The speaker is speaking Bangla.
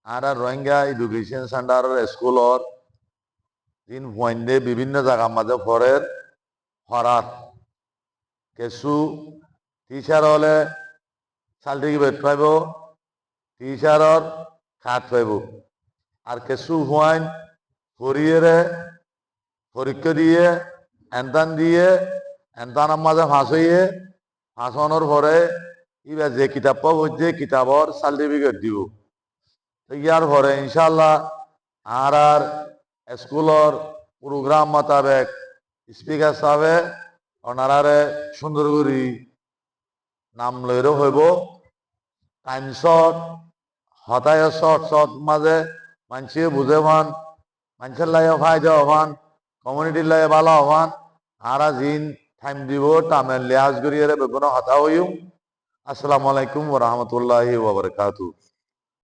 আর রোহিঙ্গা এডুকেশন সেন্টার স্কুলর দিন পয়েন্টে বিভিন্ন জায়গার মাঝে পড়ের হরাত কিছু টিচার হলে সার্টিফিকেট পাইব টিচারর খাত পাইব আর কিছু পয়েন্ট পড়িয়ে পরীক্ষা দিয়ে এন্তানের মাঝে ফাঁস হইয়ে ফাঁসানোর পরে এবার যে কিতাব পাব যে কিতাবর সার্টিফিকেট দিব ইয়ার পরে ইনশাল্লাহ আর স্কুলর প্রোগ্রাম মোতাবেক স্পিকার সাহেবে ওনারে সুন্দর করে নাম লইরও হইব টাইম শর্ট হতায় শর্ট মাঝে মানুষে বুঝে পান মানুষের লাগে ফায়দা হবান কমিউনিটির লাগে ভালো হবান আর জিন টাইম দিব টাইমের লিহাজ করিয়ে বেগুন হতা হইম। আসসালামু আলাইকুম ওয়া রাহমাতুল্লাহি ওয়া বারাকাতুহু।